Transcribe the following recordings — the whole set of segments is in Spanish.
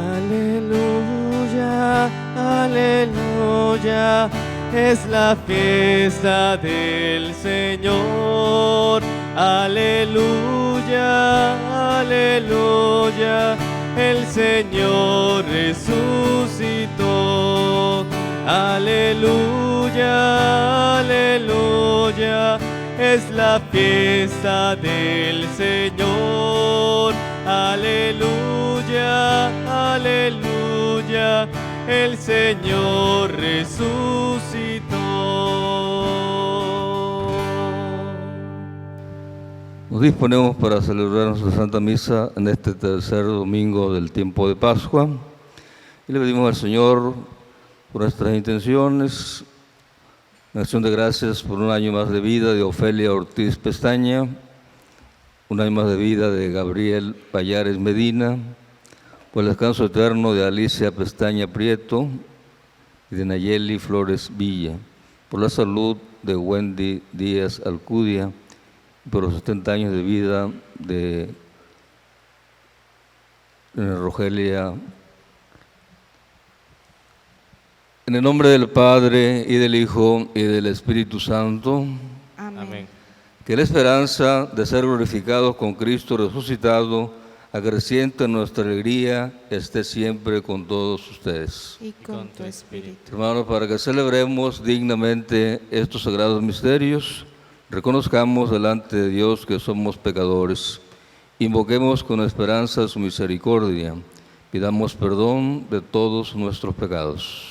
Aleluya, aleluya, es la fiesta del Señor. Aleluya, aleluya, el Señor resucitó. Aleluya, aleluya, es la fiesta del Señor. Aleluya, aleluya, el Señor resucitó. Nos disponemos para celebrar nuestra Santa Misa en este tercer domingo del tiempo de Pascua y le pedimos al Señor por nuestras intenciones, en acción de gracias por un año más de vida de Ofelia Ortiz Pestaña, un año más de vida de Gabriel Payares Medina, por el descanso eterno de Alicia Pestaña Prieto y de Nayeli Flores Villa, por la salud de Wendy Díaz Alcudia, por los 70 años de vida de Rogelia. En el nombre del Padre, y del Hijo, y del Espíritu Santo. Amén. Que la esperanza de ser glorificados con Cristo resucitado acreciente nuestra alegría, esté siempre con todos ustedes. Y con tu espíritu. Hermanos, para que celebremos dignamente estos sagrados misterios, reconozcamos delante de Dios que somos pecadores, invoquemos con esperanza su misericordia, pidamos perdón de todos nuestros pecados.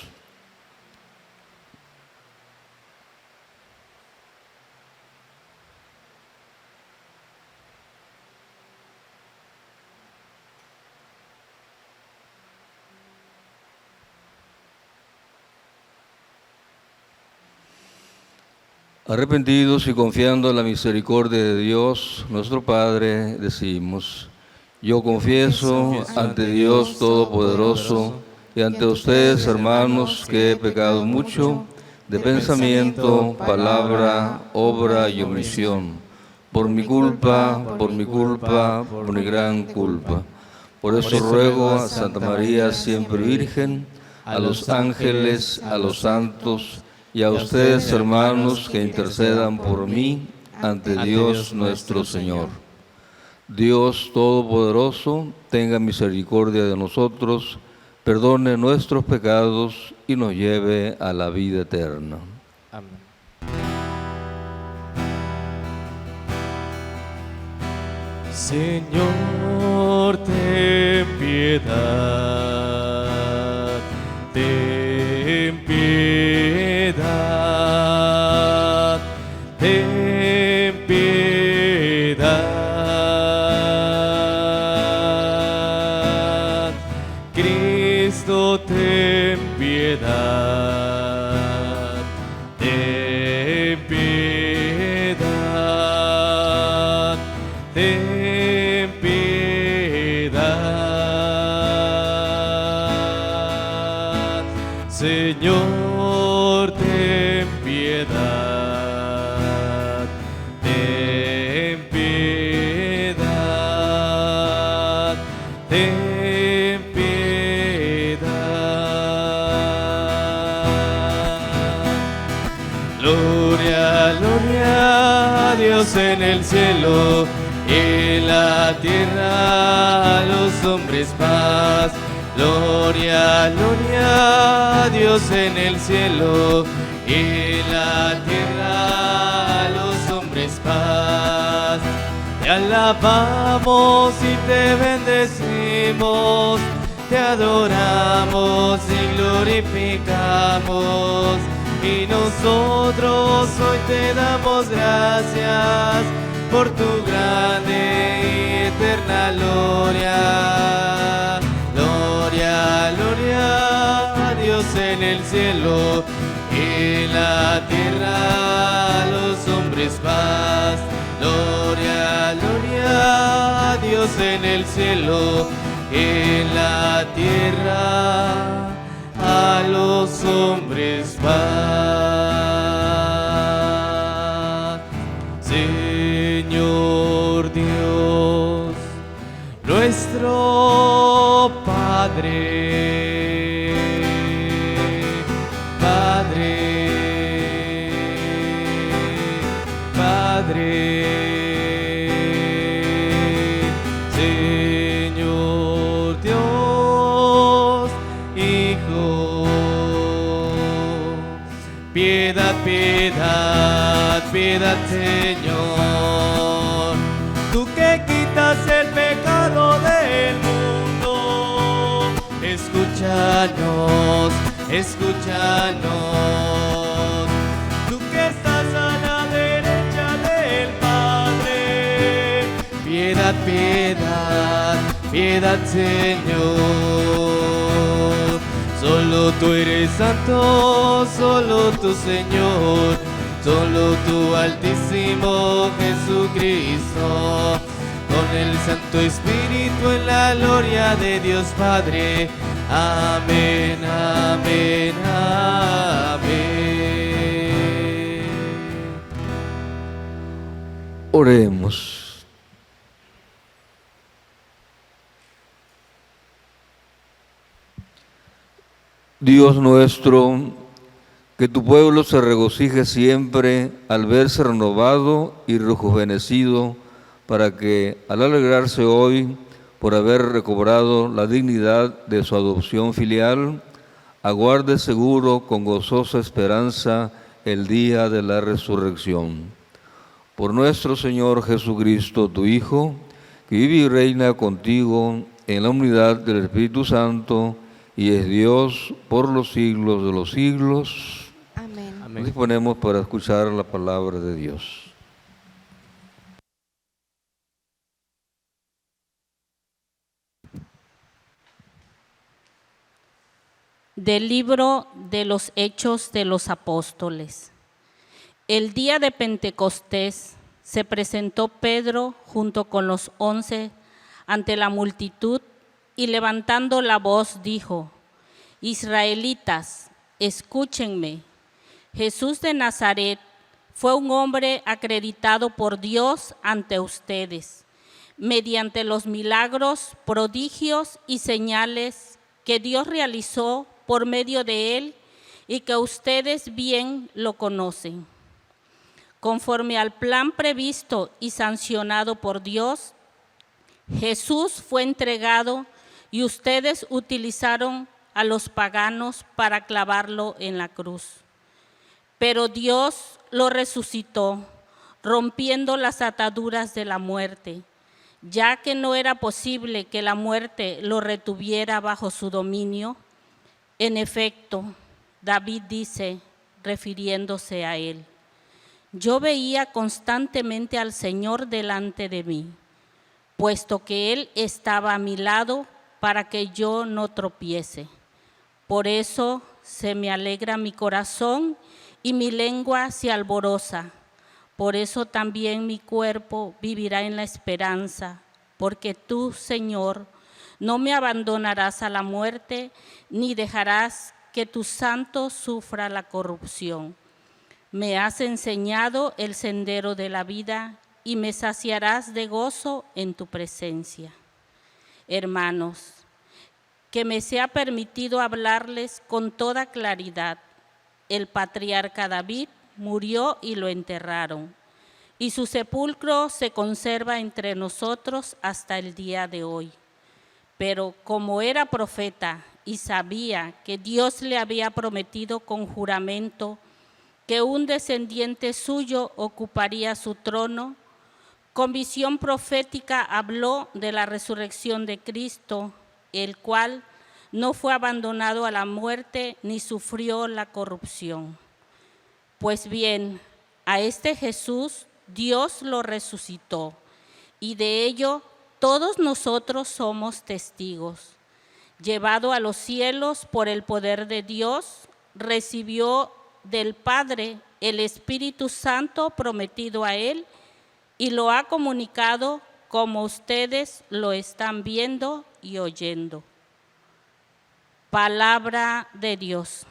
Arrepentidos y confiando en la misericordia de Dios, nuestro Padre, decimos: yo confieso ante Dios Todopoderoso y ante ustedes, hermanos, que he pecado mucho de pensamiento, palabra, obra y omisión, por mi culpa, por mi gran culpa. Por eso ruego a Santa María, siempre Virgen, a los ángeles, a los santos, y a ustedes, hermanos, que intercedan por mí ante Dios nuestro Señor. Dios Todopoderoso, tenga misericordia de nosotros, perdone nuestros pecados y nos lleve a la vida eterna. Amén. Señor, ten piedad, ten piedad, ten piedad. Cristo, ten piedad, ten piedad, ten piedad. Señor, ten piedad, ten piedad, ten piedad. Gloria, gloria a Dios en el cielo, y en la tierra a los hombres paz. Gloria, gloria a Dios en el cielo, y en la tierra a los hombres paz. Te alabamos y te bendecimos, te adoramos y glorificamos, y nosotros hoy te damos gracias por tu grande y eterna gloria. Gloria, gloria a Dios en el cielo, y en la tierra a los hombres paz. Gloria, gloria a Dios en el cielo, y en la tierra a los hombres paz. Señor Dios, nuestro Padre Padre, Padre, Padre, Señor Dios, Hijo. Piedad, piedad, piedad, Señor, tú que quitas el pecado del mundo. Escúchanos, escúchanos, tú que estás a la derecha del Padre. Piedad, piedad, piedad, Señor. Solo tú eres santo, solo tú, Señor, solo tú, Altísimo Jesucristo, con el Santo Espíritu en la gloria de Dios Padre. Amén, amén, amén. Oremos. Dios nuestro, que tu pueblo se regocije siempre al verse renovado y rejuvenecido, para que, al alegrarse hoy por haber recobrado la dignidad de su adopción filial, aguarde seguro con gozosa esperanza el día de la resurrección. Por nuestro Señor Jesucristo, tu Hijo, que vive y reina contigo en la unidad del Espíritu Santo, y es Dios por los siglos de los siglos. Amén. Nos disponemos para escuchar la palabra de Dios. Del libro de los Hechos de los Apóstoles. El día de Pentecostés se presentó Pedro junto con los 11 ante la multitud y levantando la voz dijo: Israelitas, escúchenme. Jesús de Nazaret fue un hombre acreditado por Dios ante ustedes, mediante los milagros, prodigios y señales que Dios realizó por medio de él y que ustedes bien lo conocen. Conforme al plan previsto y sancionado por Dios, Jesús fue entregado y ustedes utilizaron a los paganos para clavarlo en la cruz. Pero Dios lo resucitó, rompiendo las ataduras de la muerte, ya que no era posible que la muerte lo retuviera bajo su dominio. En efecto, David dice, refiriéndose a él: yo veía constantemente al Señor delante de mí, puesto que Él estaba a mi lado para que yo no tropiece. Por eso se me alegra mi corazón y mi lengua se alboroza. Por eso también mi cuerpo vivirá en la esperanza, porque tú, Señor, no me abandonarás a la muerte, ni dejarás que tu santo sufra la corrupción. Me has enseñado el sendero de la vida y me saciarás de gozo en tu presencia. Hermanos, que me sea permitido hablarles con toda claridad. El patriarca David murió y lo enterraron, y su sepulcro se conserva entre nosotros hasta el día de hoy. Pero como era profeta y sabía que Dios le había prometido con juramento que un descendiente suyo ocuparía su trono, con visión profética habló de la resurrección de Cristo, el cual no fue abandonado a la muerte ni sufrió la corrupción. Pues bien, a este Jesús Dios lo resucitó, y de ello todos nosotros somos testigos. Llevado a los cielos por el poder de Dios, recibió del Padre el Espíritu Santo prometido a él y lo ha comunicado como ustedes lo están viendo y oyendo. Palabra de Dios.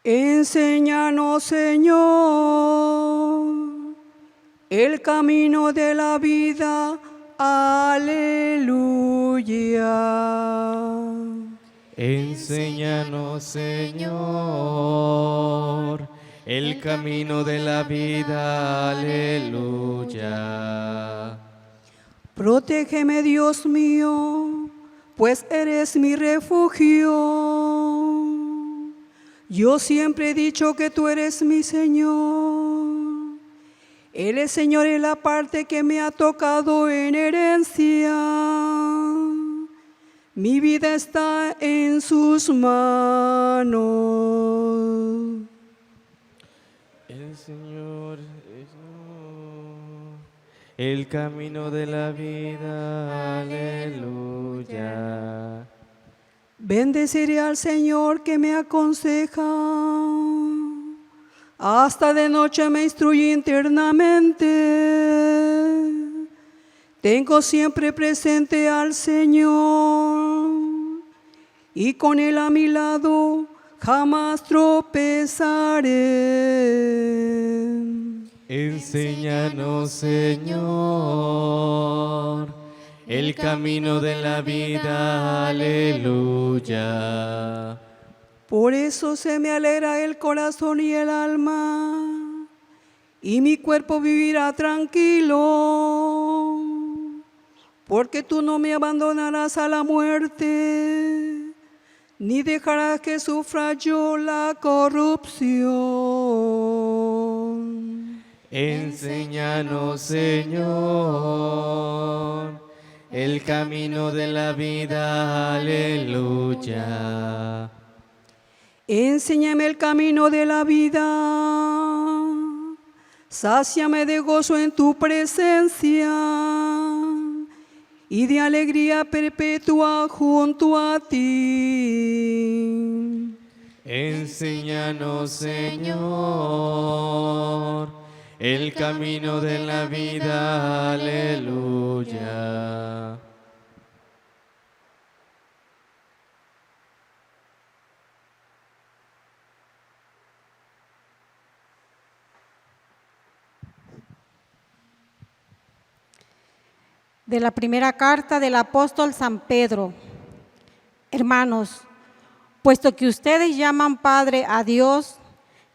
Enséñanos, Señor, el camino de la vida. Aleluya. Enséñanos, Señor, el camino de la vida. Aleluya. Protégeme, Dios mío, pues eres mi refugio. Yo siempre he dicho que tú eres mi Señor. Él es Señor en la parte que me ha tocado en herencia. Mi vida está en sus manos. El Señor es el camino de la vida. Aleluya. Bendeciré al Señor que me aconseja. Hasta de noche me instruye internamente. Tengo siempre presente al Señor, y con Él a mi lado jamás tropezaré. Enséñanos, Señor, el camino de la vida. Aleluya. Por eso se me alegra el corazón y el alma, y mi cuerpo vivirá tranquilo, porque tú no me abandonarás a la muerte, ni dejarás que sufra yo la corrupción. Enséñanos, Señor, el camino de la vida. Aleluya. Enséñame el camino de la vida, sáciame de gozo en tu presencia y de alegría perpetua junto a ti. Enséñanos, Señor, el camino de la vida. Aleluya. De la primera carta del apóstol San Pedro. Hermanos, puesto que ustedes llaman Padre a Dios,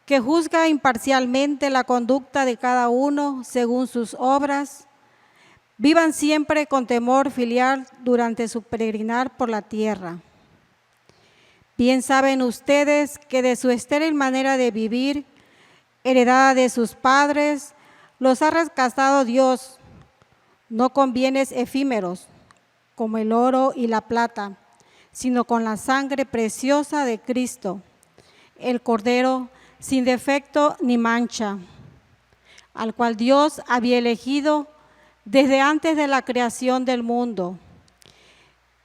que juzga imparcialmente la conducta de cada uno según sus obras, vivan siempre con temor filial durante su peregrinar por la tierra. Bien saben ustedes que de su estéril manera de vivir, heredada de sus padres, los ha rescatado Dios, no con bienes efímeros, como el oro y la plata, sino con la sangre preciosa de Cristo, el Cordero sin defecto ni mancha, al cual Dios había elegido desde antes de la creación del mundo,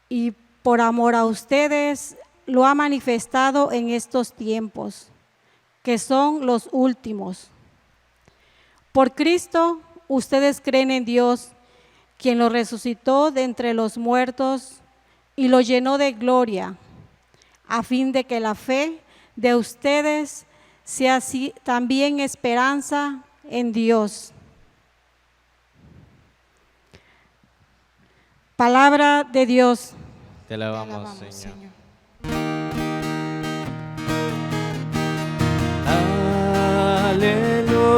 y por amor a ustedes lo ha manifestado en estos tiempos, que son los últimos. Por Cristo, ustedes creen en Dios, quien lo resucitó de entre los muertos y lo llenó de gloria, a fin de que la fe de ustedes sea así también esperanza en Dios. Palabra de Dios. Te alabamos, Señor. Aleluya,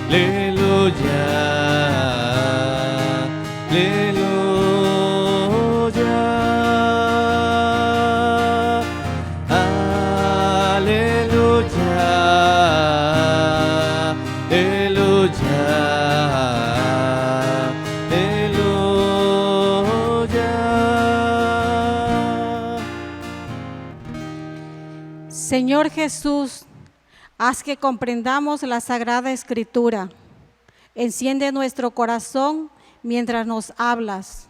aleluya, aleluya, aleluya, aleluya. Señor Jesús, haz que comprendamos la Sagrada Escritura. Enciende nuestro corazón mientras nos hablas.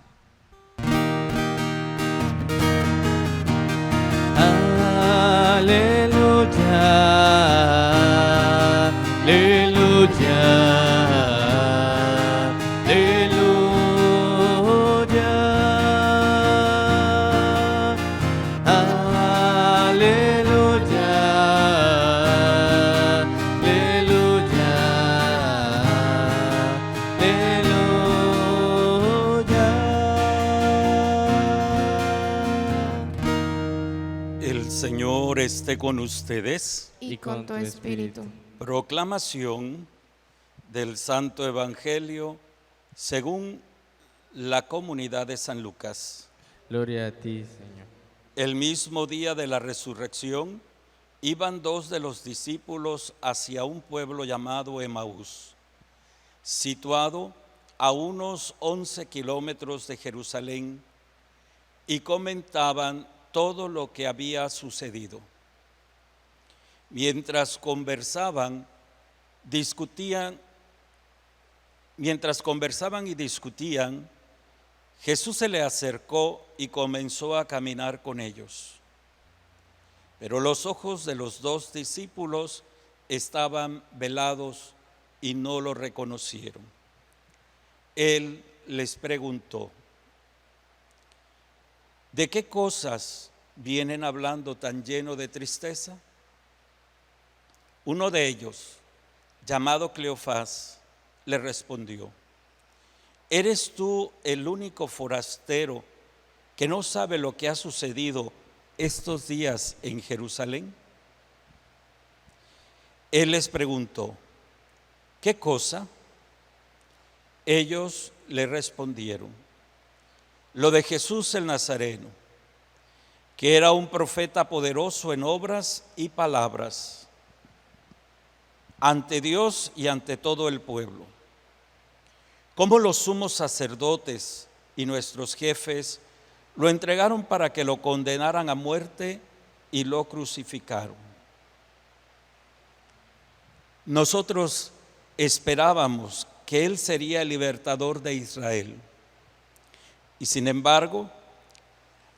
Aleluya, aleluya, aleluya, aleluya, El Señor esté con ustedes. y con tu espíritu. Proclamación del Santo Evangelio según la comunidad de San Lucas. Gloria a ti, Señor. El mismo día de la resurrección, iban dos de los discípulos hacia un pueblo llamado Emaús, situado a unos 11 kilómetros de Jerusalén, y comentaban todo lo que había sucedido. Mientras conversaban y discutían, Jesús se le acercó y comenzó a caminar con ellos. Pero los ojos de los dos discípulos estaban velados y no lo reconocieron. Él les preguntó: ¿de qué cosas vienen hablando tan lleno de tristeza? Uno de ellos, llamado Cleofás, le respondió: ¿eres tú el único forastero que no sabe lo que ha sucedido estos días en Jerusalén? Él les preguntó: ¿qué cosa? Ellos le respondieron: lo de Jesús el Nazareno, que era un profeta poderoso en obras y palabras, ante Dios y ante todo el pueblo. Como los sumos sacerdotes y nuestros jefes lo entregaron para que lo condenaran a muerte y lo crucificaron. Nosotros esperábamos que Él sería el libertador de Israel. Y sin embargo,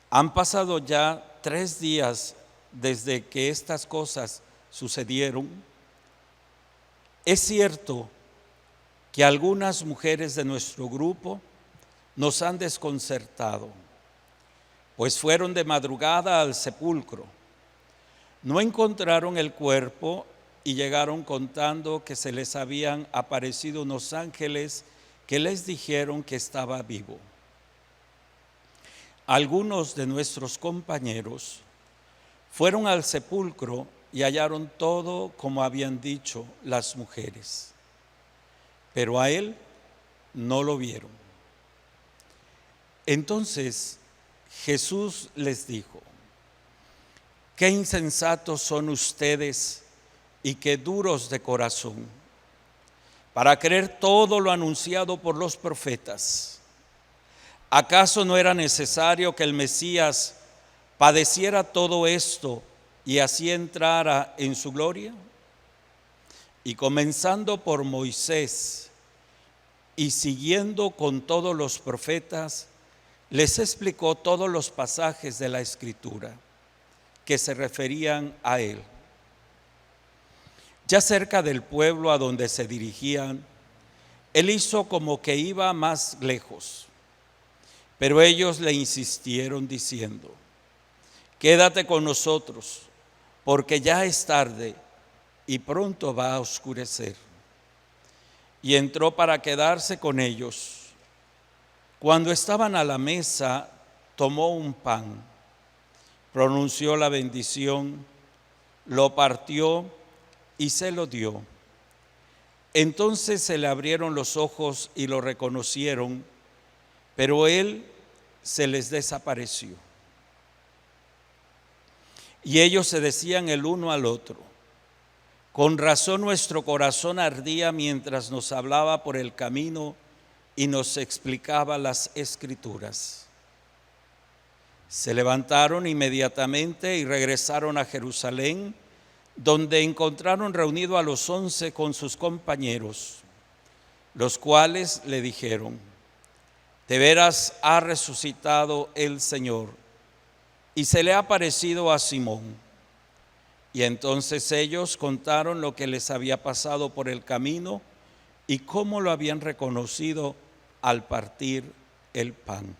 han pasado ya 3 días desde que estas cosas sucedieron. Es cierto que algunas mujeres de nuestro grupo nos han desconcertado, pues fueron de madrugada al sepulcro. No encontraron el cuerpo y llegaron contando que se les habían aparecido unos ángeles que les dijeron que estaba vivo. Algunos de nuestros compañeros fueron al sepulcro y hallaron todo como habían dicho las mujeres, pero a él no lo vieron. Entonces Jesús les dijo: qué insensatos son ustedes y qué duros de corazón, para creer todo lo anunciado por los profetas. ¿Acaso no era necesario que el Mesías padeciera todo esto y así entrara en su gloria? Y comenzando por Moisés y siguiendo con todos los profetas, les explicó todos los pasajes de la Escritura que se referían a él. Ya cerca del pueblo a donde se dirigían, él hizo como que iba más lejos. Pero ellos le insistieron diciendo: quédate con nosotros, porque ya es tarde y pronto va a oscurecer. Y entró para quedarse con ellos. Cuando estaban a la mesa, tomó un pan, pronunció la bendición, lo partió y se lo dio. Entonces se le abrieron los ojos y lo reconocieron, pero él se les desapareció. Y ellos se decían el uno al otro: con razón nuestro corazón ardía mientras nos hablaba por el camino y nos explicaba las Escrituras. Se levantaron inmediatamente y regresaron a Jerusalén, donde encontraron reunido a los 11 con sus compañeros, los cuales le dijeron: de veras ha resucitado el Señor y se le ha aparecido a Simón. Y entonces ellos contaron lo que les había pasado por el camino y cómo lo habían reconocido al partir el pan.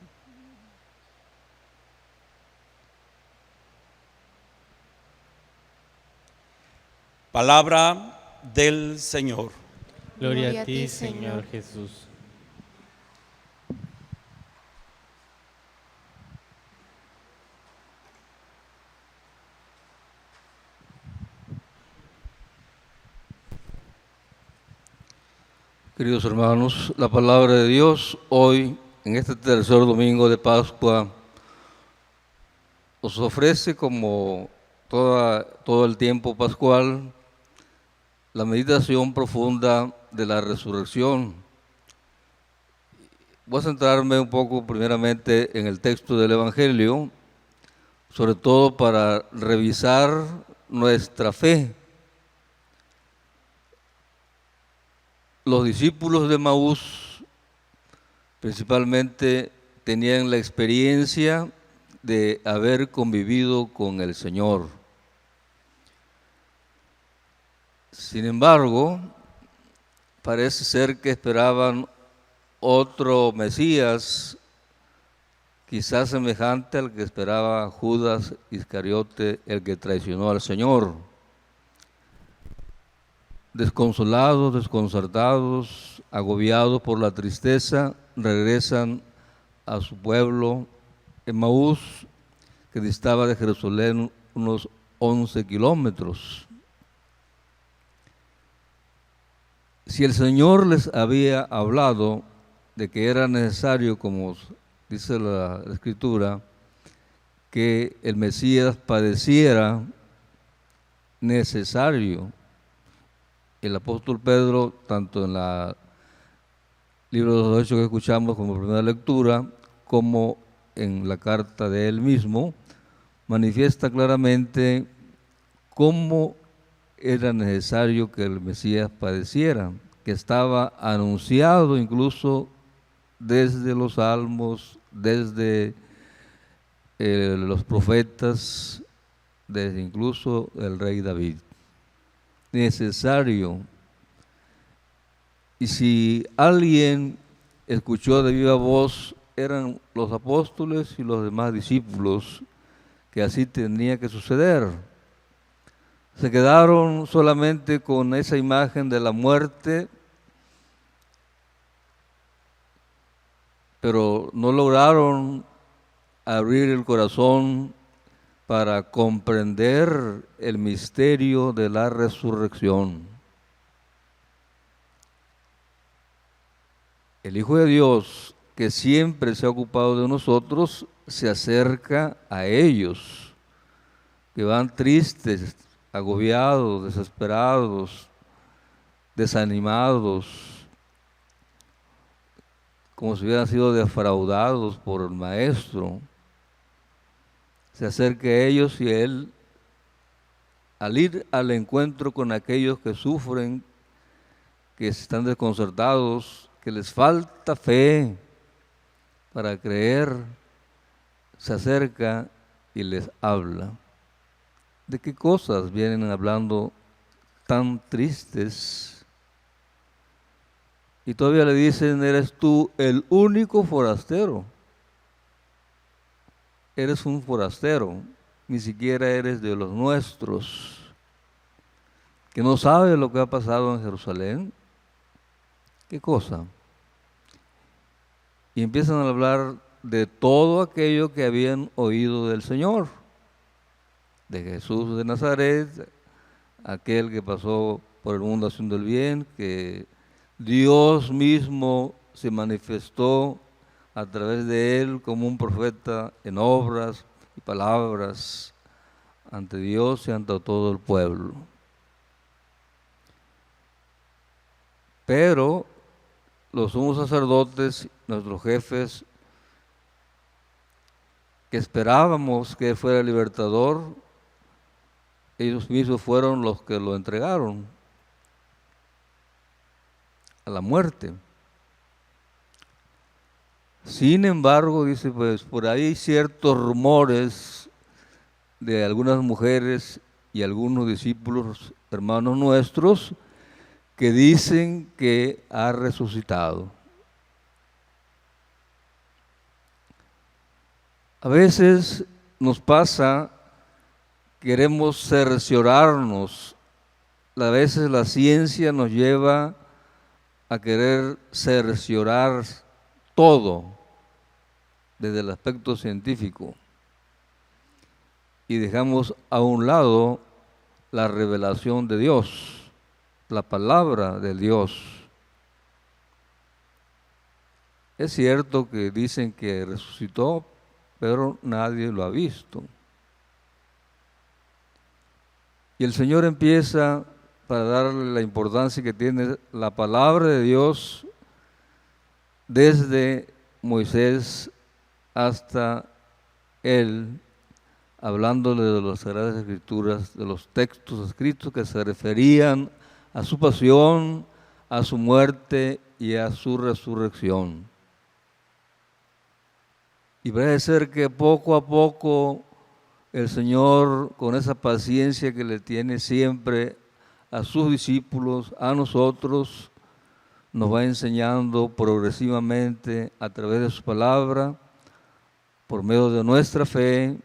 Palabra del Señor. Gloria a ti, Señor Jesús. Queridos hermanos, la palabra de Dios hoy, en este tercer domingo de Pascua, nos ofrece como todo el tiempo pascual la meditación profunda de la resurrección. Voy a centrarme un poco primeramente en el texto del Evangelio, sobre todo para revisar nuestra fe. Los discípulos de Maús principalmente tenían la experiencia de haber convivido con el Señor. Sin embargo, parece ser que esperaban otro Mesías, quizás semejante al que esperaba Judas Iscariote, el que traicionó al Señor. Desconsolados, desconcertados, agobiados por la tristeza, regresan a su pueblo Emaús, que distaba de Jerusalén unos 11 kilómetros. Si el Señor les había hablado de que era necesario, como dice la Escritura, que el Mesías padeciera, necesario. El apóstol Pedro, tanto en el libro de los Hechos que escuchamos como primera lectura, como en la carta de él mismo, manifiesta claramente cómo era necesario que el Mesías padeciera, que estaba anunciado incluso desde los salmos, desde los profetas, desde incluso el rey David. Necesario. Y si alguien escuchó de viva voz, eran los apóstoles y los demás discípulos, que así tenía que suceder. Se quedaron solamente con esa imagen de la muerte, pero no lograron abrir el corazón para comprender el misterio de la resurrección. El Hijo de Dios, que siempre se ha ocupado de nosotros, se acerca a ellos, que van tristes, agobiados, desesperados, desanimados, como si hubieran sido defraudados por el Maestro. Se acerca a ellos y Él, al ir al encuentro con aquellos que sufren, que están desconcertados, que les falta fe para creer, se acerca y les habla. ¿De qué cosas vienen hablando tan tristes? Y todavía le dicen, eres tú el único forastero. Eres un forastero, ni siquiera eres de los nuestros, que no sabe lo que ha pasado en Jerusalén. ¿Qué cosa? Y empiezan a hablar de todo aquello que habían oído del Señor, de Jesús de Nazaret, aquel que pasó por el mundo haciendo el bien, que Dios mismo se manifestó a través de él como un profeta en obras y palabras ante Dios y ante todo el pueblo. Pero los sumos sacerdotes, nuestros jefes, que esperábamos que fuera el libertador, ellos mismos fueron los que lo entregaron a la muerte. Sin embargo, dice, pues por ahí hay ciertos rumores de algunas mujeres y algunos discípulos, hermanos nuestros, que dicen que ha resucitado. A veces nos pasa, queremos cerciorarnos, a veces la ciencia nos lleva a querer cerciorar todo desde el aspecto científico y dejamos a un lado la revelación de Dios, la palabra de Dios. Es cierto que dicen que resucitó, pero nadie lo ha visto. Y el Señor empieza, para darle la importancia que tiene la palabra de Dios, desde Moisés hasta él, hablándole de las Sagradas Escrituras, de los textos escritos que se referían a su pasión, a su muerte y a su resurrección. Y parece ser que poco a poco el Señor, con esa paciencia que le tiene siempre a sus discípulos, a nosotros, nos va enseñando progresivamente a través de su palabra, por medio de nuestra fe,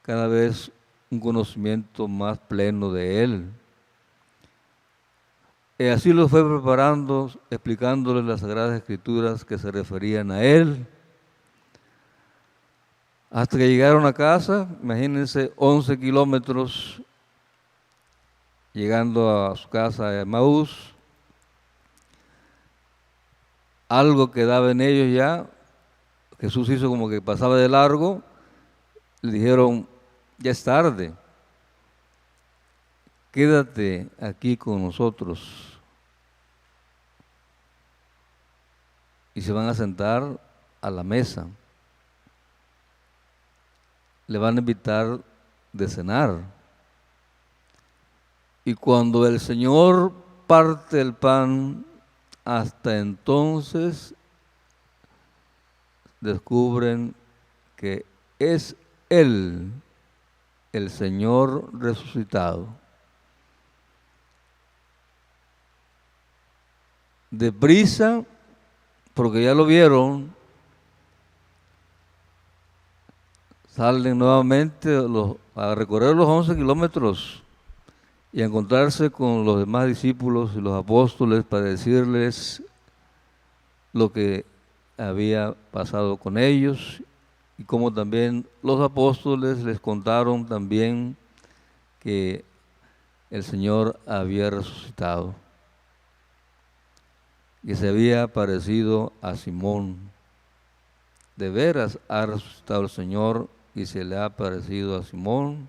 cada vez un conocimiento más pleno de Él. Y así lo fue preparando, explicándoles las Sagradas Escrituras que se referían a Él. Hasta que llegaron a casa, imagínense, 11 kilómetros, llegando a su casa de Emaús. Algo quedaba en ellos ya, Jesús hizo como que pasaba de largo, le dijeron, ya es tarde, quédate aquí con nosotros. Y se van a sentar a la mesa. Le van a invitar de cenar. Y cuando el Señor parte el pan, hasta entonces descubren que es Él, el Señor resucitado. Deprisa, porque ya lo vieron, salen nuevamente a recorrer los 11 kilómetros y a encontrarse con los demás discípulos y los apóstoles para decirles lo que había pasado con ellos y como también los apóstoles les contaron también que el Señor había resucitado y se había aparecido a Simón. De veras ha resucitado el Señor y se le ha aparecido a Simón.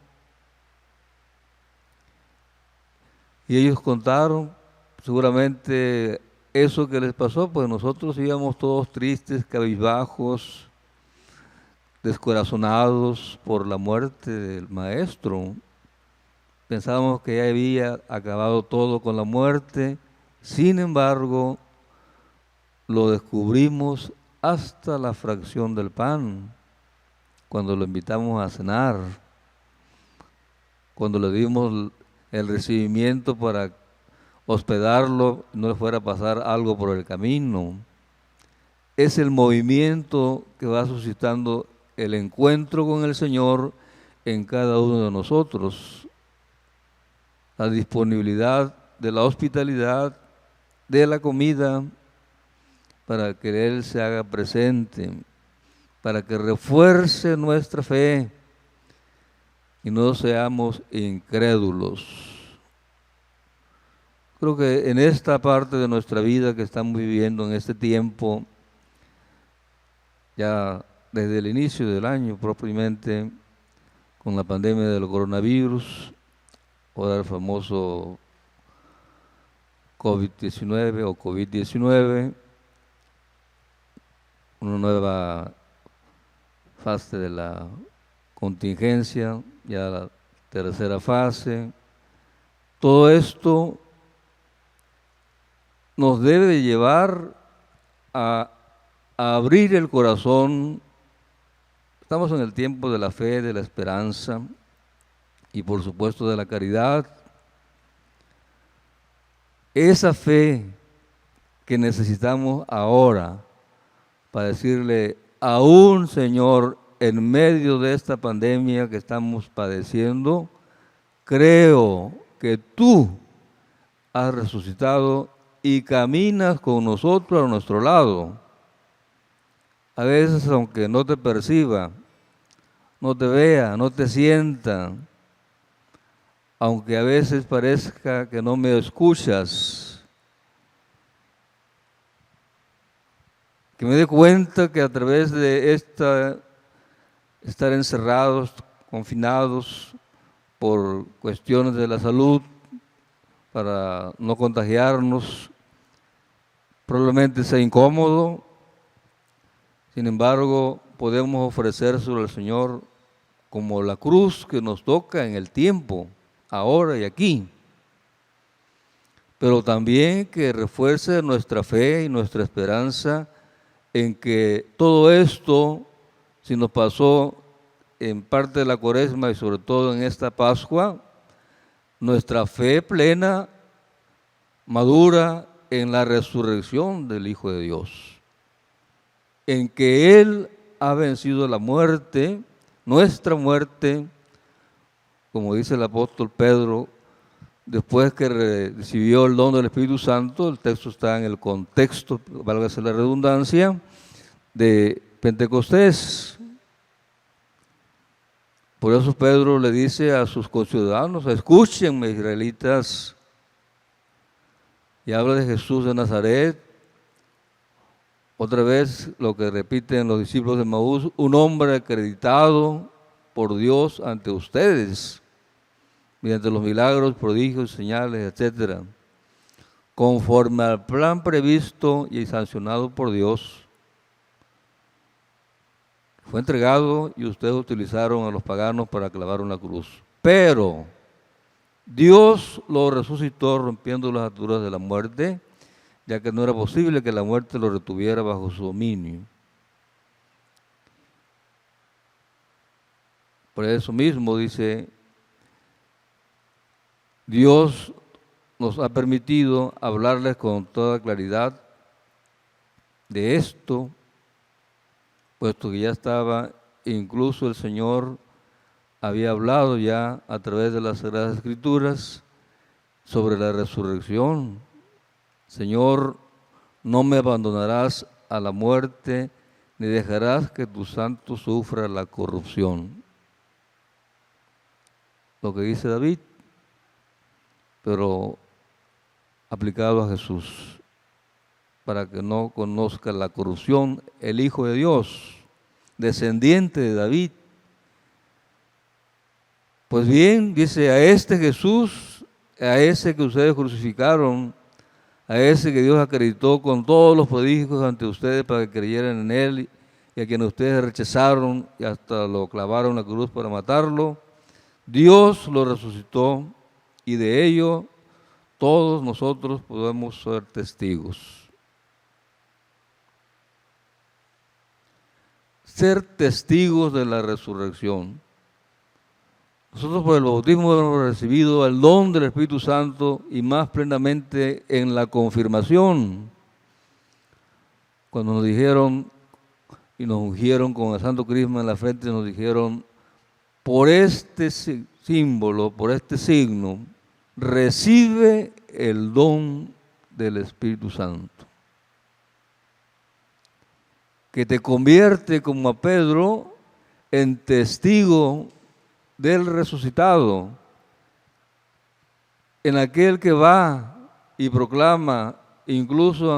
Y ellos contaron, seguramente eso que les pasó, pues nosotros íbamos todos tristes, cabizbajos, descorazonados por la muerte del Maestro. Pensábamos que ya había acabado todo con la muerte, sin embargo, lo descubrimos hasta la fracción del pan, cuando lo invitamos a cenar, cuando le dimos el recibimiento para hospedarlo, no le fuera a pasar algo por el camino. Es el movimiento que va suscitando el encuentro con el Señor en cada uno de nosotros. La disponibilidad de la hospitalidad, de la comida, para que Él se haga presente, para que refuerce nuestra fe y no seamos incrédulos. Creo que en esta parte de nuestra vida que estamos viviendo en este tiempo, ya desde el inicio del año propiamente, con la pandemia del coronavirus, ahora el famoso COVID-19 o COVID-19, una nueva fase de la contingencia, ya la tercera fase. Todo esto nos debe llevar a abrir el corazón. Estamos en el tiempo de la fe, de la esperanza y por supuesto de la caridad. Esa fe que necesitamos ahora para decirle aún, Señor, en medio de esta pandemia que estamos padeciendo, creo que tú has resucitado y caminas con nosotros a nuestro lado. A veces, aunque no te perciba, no te vea, no te sienta, aunque a veces parezca que no me escuchas, que que me dé cuenta que a través de estar encerrados, confinados por cuestiones de la salud, para no contagiarnos, probablemente sea incómodo. Sin embargo, podemos ofrecérselo al Señor como la cruz que nos toca en el tiempo, ahora y aquí. Pero también que refuerce nuestra fe y nuestra esperanza en que todo esto, si nos pasó en parte de la Cuaresma y sobre todo en esta Pascua, nuestra fe plena, madura en la resurrección del Hijo de Dios, en que Él ha vencido la muerte, nuestra muerte, como dice el apóstol Pedro, después que recibió el don del Espíritu Santo. El texto está en el contexto, válgase la redundancia, de Pentecostés. Por eso Pedro le dice a sus conciudadanos: escúchenme, israelitas, y habla de Jesús de Nazaret. Otra vez lo que repiten los discípulos de Maús: un hombre acreditado por Dios ante ustedes, mediante los milagros, prodigios, señales, etc., conforme al plan previsto y sancionado por Dios. Fue entregado y ustedes utilizaron a los paganos para clavar una cruz. Pero Dios lo resucitó rompiendo las ataduras de la muerte, ya que no era posible que la muerte lo retuviera bajo su dominio. Por eso mismo dice, Dios nos ha permitido hablarles con toda claridad de esto, puesto que ya estaba, incluso el Señor había hablado ya a través de las Sagradas Escrituras sobre la resurrección. Señor, no me abandonarás a la muerte, ni dejarás que tu santo sufra la corrupción. Lo que dice David, pero aplicado a Jesús, para que no conozca la corrupción, el Hijo de Dios, descendiente de David. Pues bien, dice, a este Jesús, a ese que ustedes crucificaron, a ese que Dios acreditó con todos los prodigios ante ustedes para que creyeran en Él, y a quien ustedes rechazaron y hasta lo clavaron en la cruz para matarlo, Dios lo resucitó, y de ello todos nosotros podemos ser testigos. Ser testigos de la resurrección. Nosotros por el bautismo hemos recibido el don del Espíritu Santo y más plenamente en la confirmación. Cuando nos dijeron y nos ungieron con el santo crisma en la frente, nos dijeron, por este símbolo, por este signo, recibe el don del Espíritu Santo, que te convierte, como a Pedro, en testigo del resucitado, en aquel que va y proclama, incluso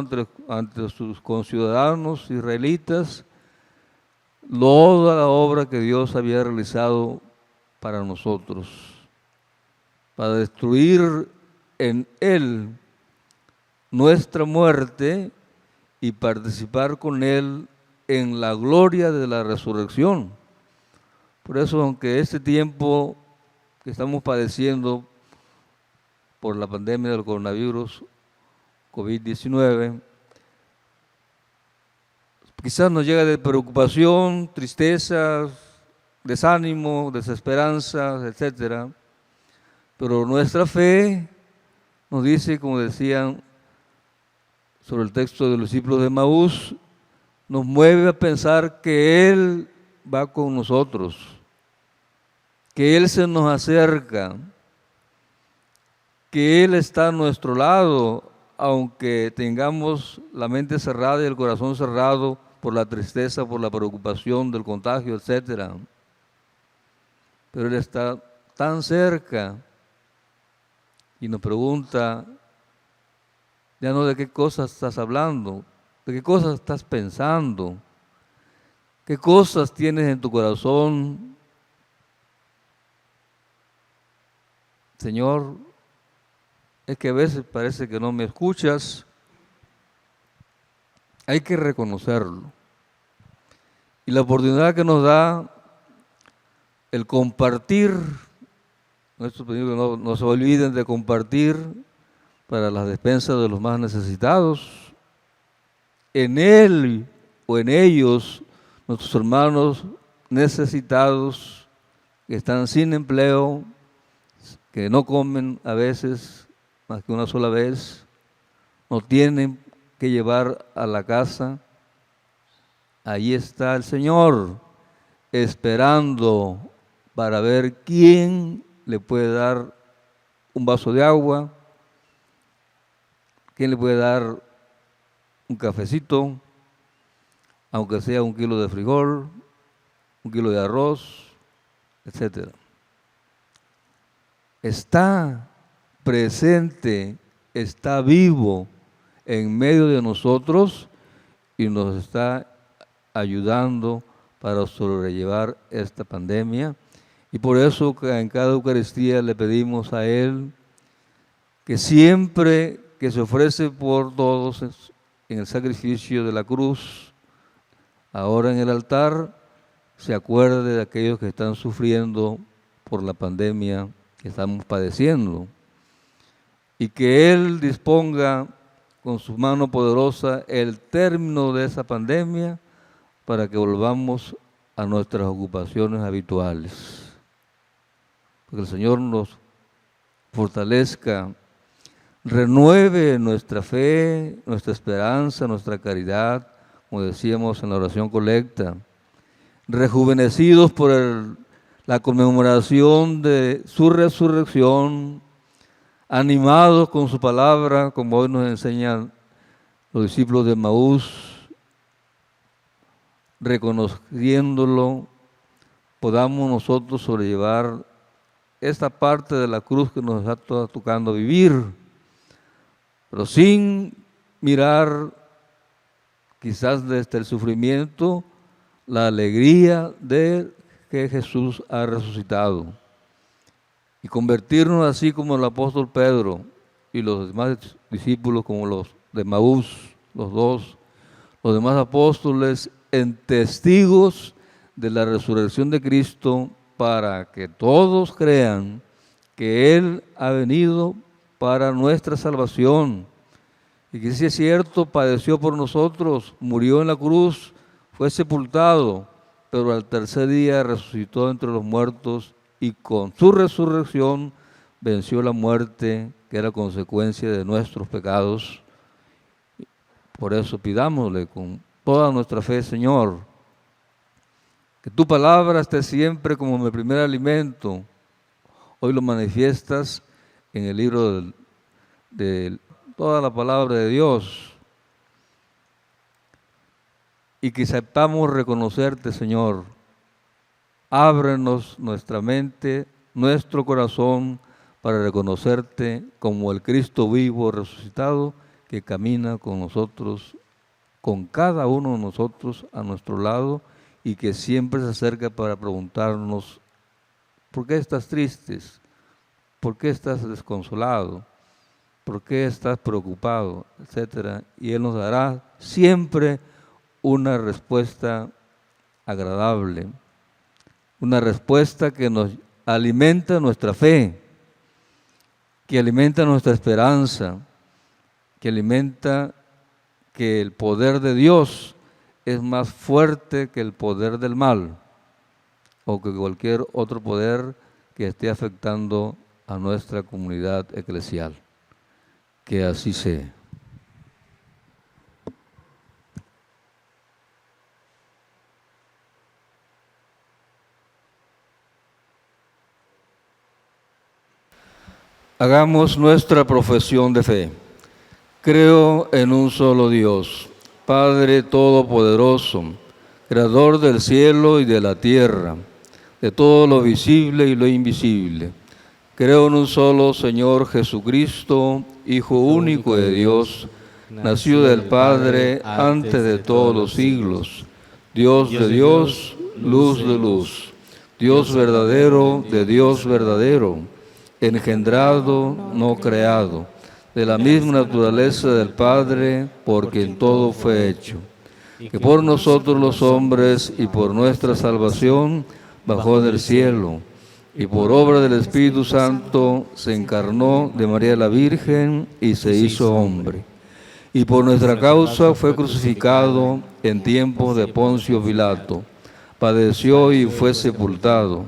ante sus conciudadanos israelitas, toda la obra que Dios había realizado para nosotros, para destruir en Él nuestra muerte y participar con Él en la gloria de la resurrección. Por eso, aunque este tiempo que estamos padeciendo por la pandemia del coronavirus, COVID-19, quizás nos llega de preocupación, tristeza, desánimo, desesperanza, etc. Pero nuestra fe nos dice, como decían sobre el texto de los discípulos de Maús, nos mueve a pensar que Él va con nosotros, que Él se nos acerca, que Él está a nuestro lado, aunque tengamos la mente cerrada y el corazón cerrado por la tristeza, por la preocupación del contagio, etc. Pero Él está tan cerca y nos pregunta, ya no de qué cosas estás hablando, ¿De qué cosas estás pensando? ¿Qué cosas tienes en tu corazón? Señor, es que a veces parece que no me escuchas. Hay que reconocerlo. Y la oportunidad que nos da el compartir, nuestros pedidos no se olviden de compartir para las despensas de los más necesitados. En él o en ellos, nuestros hermanos necesitados que están sin empleo, que no comen a veces más que una sola vez, no tienen que llevar a la casa. Ahí está el Señor esperando para ver quién le puede dar un vaso de agua, quién le puede dar un cafecito, aunque sea 1 kilo de frijol, 1 kilo de arroz, etc. Está presente, está vivo en medio de nosotros y nos está ayudando para sobrellevar esta pandemia. Y por eso en cada Eucaristía le pedimos a Él que siempre que se ofrece por todos en el sacrificio de la cruz, ahora en el altar, se acuerde de aquellos que están sufriendo por la pandemia que estamos padeciendo. Y que Él disponga con su mano poderosa el término de esa pandemia para que volvamos a nuestras ocupaciones habituales. Que el Señor nos fortalezca, renueve nuestra fe, nuestra esperanza, nuestra caridad, como decíamos en la oración colecta, rejuvenecidos por la conmemoración de su resurrección, animados con su palabra, como hoy nos enseñan los discípulos de Emaús, reconociéndolo, podamos nosotros sobrellevar esta parte de la cruz que nos está tocando vivir, pero sin mirar quizás desde el sufrimiento la alegría de que Jesús ha resucitado y convertirnos así como el apóstol Pedro y los demás discípulos como los de Emaús, los demás apóstoles en testigos de la resurrección de Cristo, para que todos crean que Él ha venido para nuestra salvación y que si es cierto, padeció por nosotros, murió en la cruz, fue sepultado, pero al tercer día resucitó entre los muertos y con su resurrección venció la muerte, que era consecuencia de nuestros pecados. Por eso pidámosle con toda nuestra fe, Señor, que tu palabra esté siempre como mi primer alimento. Hoy lo manifiestas en el libro de toda la palabra de Dios. Y que sepamos reconocerte, Señor. Ábrenos nuestra mente, nuestro corazón, para reconocerte como el Cristo vivo, resucitado, que camina con nosotros, con cada uno de nosotros a nuestro lado, y que siempre se acerca para preguntarnos, ¿por qué estás triste? ¿Por qué estás desconsolado? ¿Por qué estás preocupado? Etcétera. Y Él nos dará siempre una respuesta agradable, una respuesta que nos alimenta nuestra fe, que alimenta nuestra esperanza, que alimenta que el poder de Dios es más fuerte que el poder del mal o que cualquier otro poder que esté afectando a nuestra comunidad eclesial. Que así sea. Hagamos nuestra profesión de fe. Creo en un solo Dios, Padre Todopoderoso, Creador del cielo y de la tierra, de todo lo visible y lo invisible. Creo en un solo Señor Jesucristo, Hijo único de Dios, nacido del Padre antes de todos los siglos, Dios de Dios, luz de luz, Dios verdadero de Dios verdadero, engendrado, no creado, de la misma naturaleza del Padre, por quien todo fue hecho, que por nosotros los hombres y por nuestra salvación bajó del cielo, y por obra del Espíritu Santo se encarnó de María la Virgen y se hizo hombre. Y por nuestra causa fue crucificado en tiempos de Poncio Pilato, padeció y fue sepultado,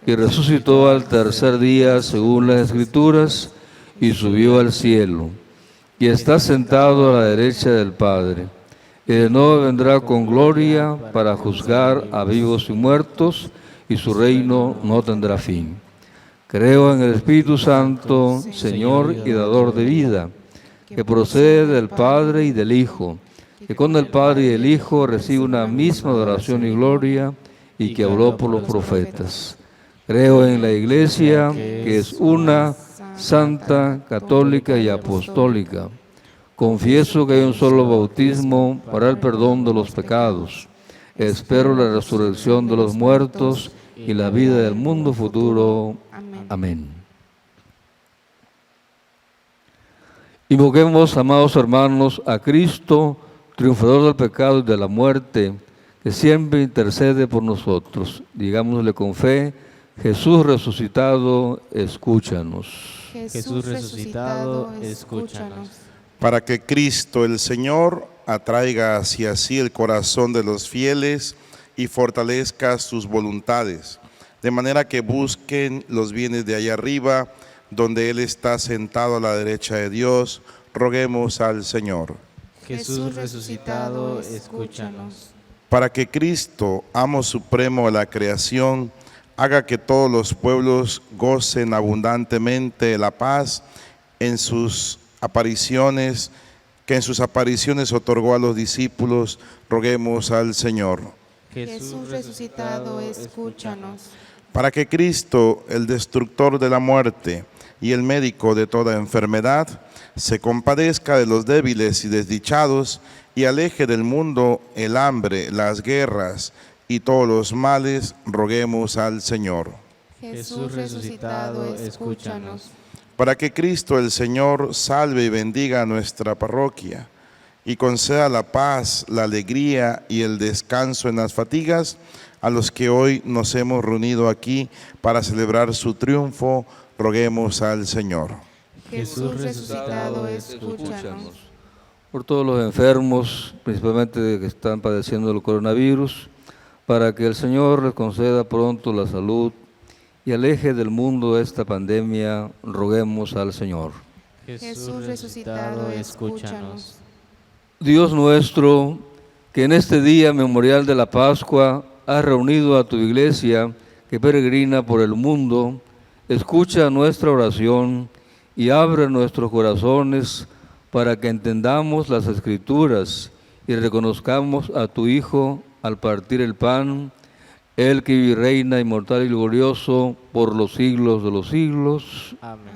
y resucitó al tercer día según las Escrituras, y subió al cielo, y está sentado a la derecha del Padre, y de nuevo vendrá con gloria para juzgar a vivos y muertos, y su reino no tendrá fin. Creo en el Espíritu Santo, Señor y dador de vida, que procede del Padre y del Hijo, que con el Padre y el Hijo recibe una misma adoración y gloria, y que habló por los profetas. Creo en la Iglesia, que es una, santa, católica y apostólica. Confieso que hay un solo bautismo para el perdón de los pecados. Espero la resurrección de los muertos y la vida del mundo futuro. Amén. Invoquemos, amados hermanos, a Cristo, triunfador del pecado y de la muerte, que siempre intercede por nosotros. Digámosle con fe: Jesús resucitado, escúchanos. Jesús resucitado, escúchanos. Para que Cristo el Señor atraiga hacia sí el corazón de los fieles y fortalezca sus voluntades, de manera que busquen los bienes de allá arriba, donde Él está sentado a la derecha de Dios, roguemos al Señor. Jesús resucitado, escúchanos. Para que Cristo, amo supremo de la creación, haga que todos los pueblos gocen abundantemente de la paz en sus apariciones, que en sus apariciones otorgó a los discípulos, roguemos al Señor. Jesús resucitado, escúchanos. Para que Cristo, el destructor de la muerte y el médico de toda enfermedad, se compadezca de los débiles y desdichados y aleje del mundo el hambre, las guerras y todos los males, roguemos al Señor. Jesús resucitado, escúchanos. Para que Cristo el Señor salve y bendiga a nuestra parroquia y conceda la paz, la alegría y el descanso en las fatigas a los que hoy nos hemos reunido aquí para celebrar su triunfo, roguemos al Señor. Jesús resucitado, escúchanos. Por todos los enfermos, principalmente que están padeciendo el coronavirus, para que el Señor les conceda pronto la salud y aleje del mundo esta pandemia, roguemos al Señor. Jesús resucitado, escúchanos. Dios nuestro, que en este día memorial de la Pascua has reunido a tu iglesia que peregrina por el mundo, escucha nuestra oración y abre nuestros corazones para que entendamos las Escrituras y reconozcamos a tu Hijo al partir el pan, Él que vive y reina inmortal y glorioso por los siglos de los siglos. Amén.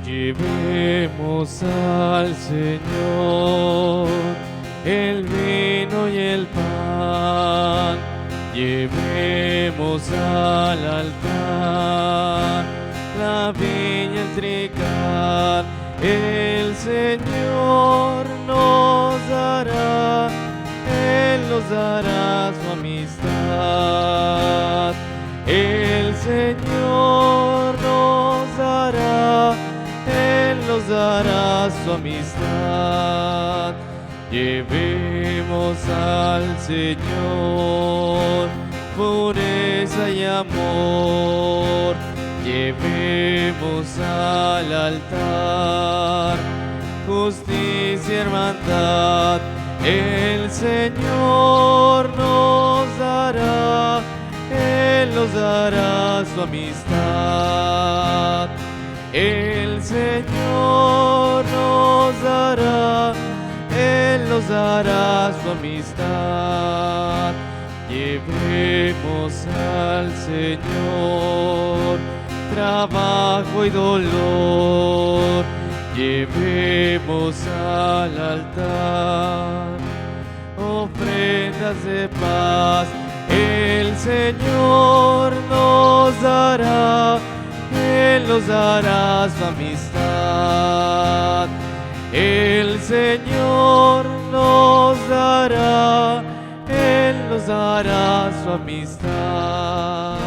Llevemos al Señor el vino y el pan, llevemos al altar la viña y el trigal. El Señor nos dará, Él nos dará su amistad. El Señor nos dará, Él nos dará su amistad. Llevemos al Señor pureza y amor, llevemos al altar justicia y hermandad. El Señor nos dará, Él nos dará su amistad. El Señor nos dará, Él nos dará su amistad. Llevemos al Señor trabajo y dolor, llevemos al altar ofrendas de paz. El Señor nos dará, Él nos dará su amistad. El Señor nos dará, Él nos dará su amistad.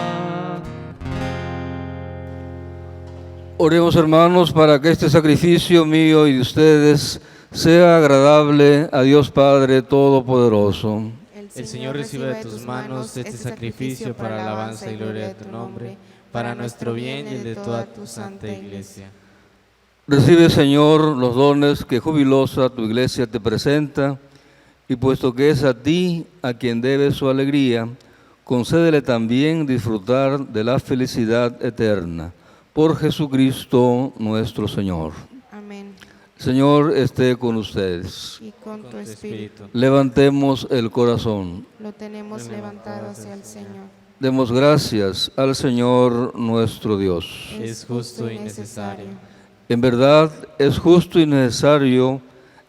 Oremos, hermanos, para que este sacrificio mío y de ustedes sea agradable a Dios Padre Todopoderoso. El Señor reciba de tus manos este sacrificio para la alabanza y gloria de tu nombre, para nuestro bien y el de toda tu santa Iglesia. Recibe, Señor, los dones que jubilosa tu Iglesia te presenta, y puesto que es a ti a quien debe su alegría, concédele también disfrutar de la felicidad eterna. Por Jesucristo nuestro Señor. Amén. Señor esté con ustedes. Y con tu espíritu. Levantemos el corazón. Lo tenemos levantado hacia el Señor. Demos gracias al Señor nuestro Dios. Es justo y necesario. En verdad es justo y necesario,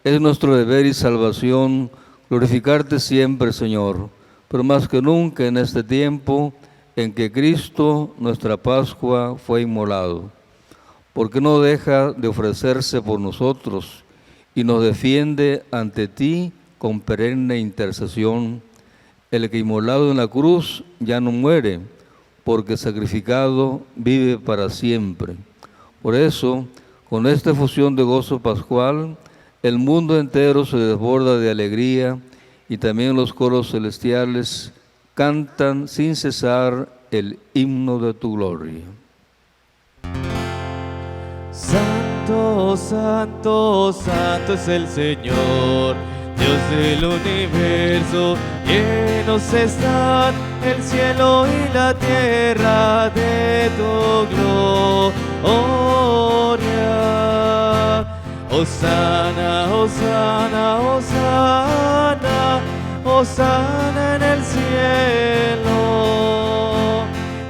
es nuestro deber y salvación glorificarte siempre, Señor, pero más que nunca en este tiempo en que Cristo, nuestra Pascua, fue inmolado, porque no deja de ofrecerse por nosotros y nos defiende ante ti con perenne intercesión. El que inmolado en la cruz ya no muere, porque sacrificado vive para siempre. Por eso, con esta efusión de gozo pascual, el mundo entero se desborda de alegría y también los coros celestiales cantan sin cesar el himno de tu gloria. Santo, santo, santo es el Señor, Dios del universo. Llenos están el cielo y la tierra de tu gloria. Hosana, hosana, hosana, hosana en el cielo.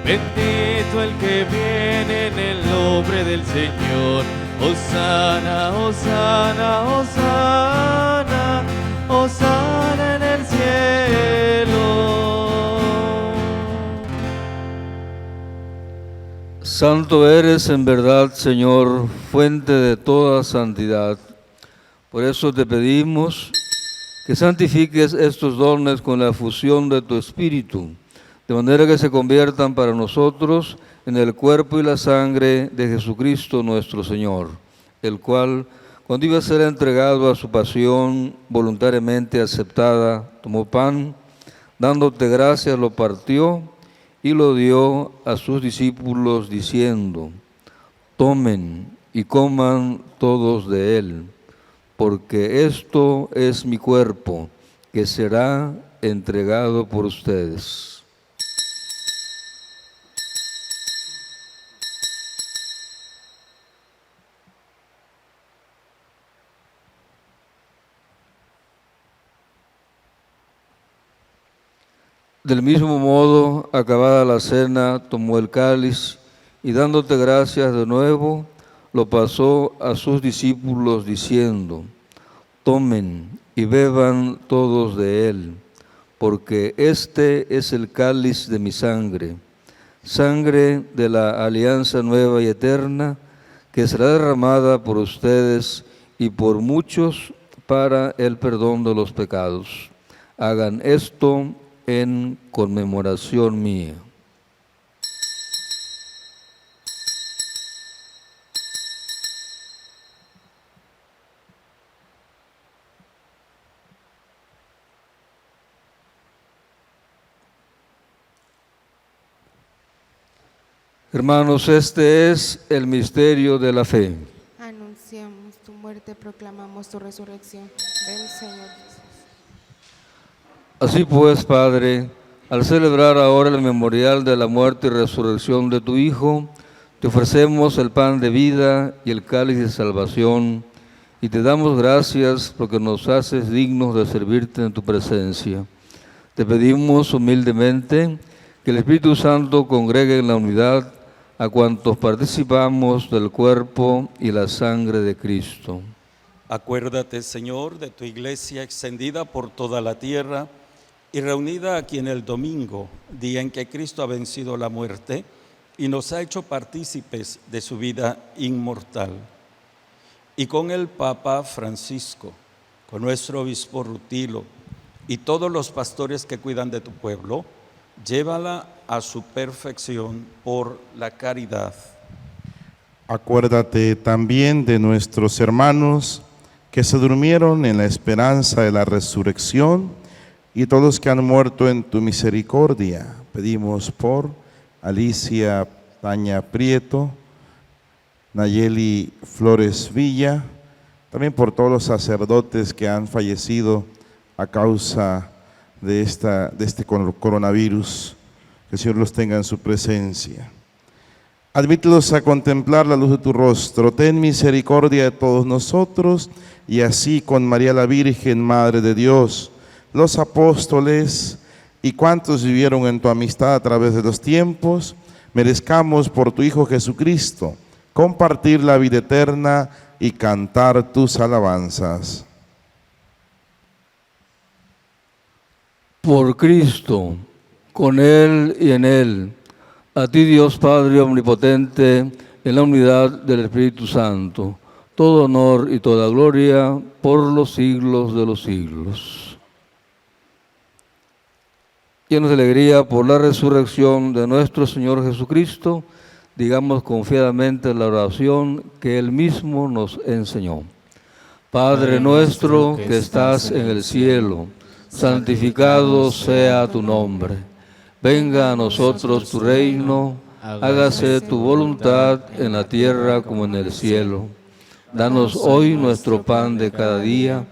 Bendito el que viene en el nombre del Señor. Hosana, hosana, hosana, hosana en el cielo. Santo eres en verdad, Señor, fuente de toda santidad. Por eso te pedimos que santifiques estos dones con la efusión de tu Espíritu, de manera que se conviertan para nosotros en el cuerpo y la sangre de Jesucristo nuestro Señor, el cual, cuando iba a ser entregado a su pasión voluntariamente aceptada, tomó pan, dándote gracias, lo partió y lo dio a sus discípulos, diciendo: tomen y coman todos de él, porque esto es mi cuerpo, que será entregado por ustedes. Del mismo modo, acabada la cena, tomó el cáliz y dándote gracias de nuevo, lo pasó a sus discípulos diciendo: tomen y beban todos de él, porque este es el cáliz de mi sangre, sangre de la alianza nueva y eterna, que será derramada por ustedes y por muchos para el perdón de los pecados. Hagan esto en conmemoración mía. Hermanos, este es el misterio de la fe. Anunciamos tu muerte, proclamamos tu resurrección. Ven, Señor Jesús. Así pues, Padre, al celebrar ahora el memorial de la muerte y resurrección de tu Hijo, te ofrecemos el pan de vida y el cáliz de salvación, y te damos gracias porque nos haces dignos de servirte en tu presencia. Te pedimos humildemente que el Espíritu Santo congregue en la unidad a cuantos participamos del cuerpo y la sangre de Cristo. Acuérdate, Señor, de tu iglesia extendida por toda la tierra y reunida aquí en el domingo, día en que Cristo ha vencido la muerte y nos ha hecho partícipes de su vida inmortal. Y con el Papa Francisco, con nuestro obispo Rutilo y todos los pastores que cuidan de tu pueblo, llévala a su perfección por la caridad. Acuérdate también de nuestros hermanos que se durmieron en la esperanza de la resurrección y todos los que han muerto en tu misericordia. Pedimos por Alicia Paña Prieto, Nayeli Flores Villa, también por todos los sacerdotes que han fallecido a causa de este coronavirus. Que el Señor los tenga en su presencia. Admítelos a contemplar la luz de tu rostro. Ten misericordia de todos nosotros y así con María la Virgen, Madre de Dios, los apóstoles y cuantos vivieron en tu amistad a través de los tiempos, merezcamos por tu Hijo Jesucristo compartir la vida eterna y cantar tus alabanzas. Por Cristo, con Él y en Él, a ti Dios Padre Omnipotente, en la unidad del Espíritu Santo, todo honor y toda gloria por los siglos de los siglos. Llenos de alegría por la resurrección de nuestro Señor Jesucristo, digamos confiadamente la oración que Él mismo nos enseñó. Padre nuestro que estás en el cielo, santificado sea tu nombre. Venga a nosotros tu reino, hágase tu voluntad en la tierra como en el cielo. Danos hoy nuestro pan de cada día,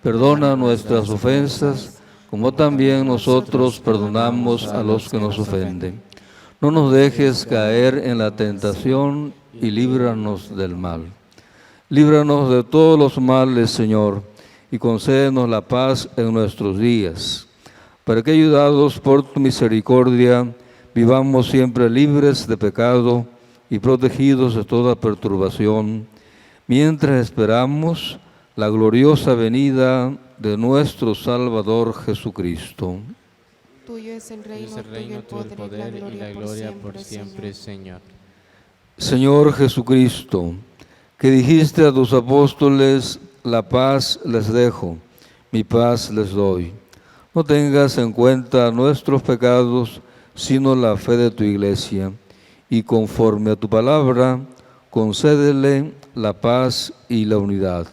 perdona nuestras ofensas, como también nosotros perdonamos a los que nos ofenden. No nos dejes caer en la tentación y líbranos del mal. Líbranos de todos los males, Señor, y concédenos la paz en nuestros días, para que, ayudados por tu misericordia, vivamos siempre libres de pecado y protegidos de toda perturbación, mientras esperamos la gloriosa venida de nuestro Salvador Jesucristo. Tuyo es el reino, tuyo el poder y la gloria por siempre, Señor. Señor Jesucristo, que dijiste a tus apóstoles: la paz les dejo, mi paz les doy. No tengas en cuenta nuestros pecados, sino la fe de tu iglesia, y conforme a tu palabra, concédele la paz y la unidad.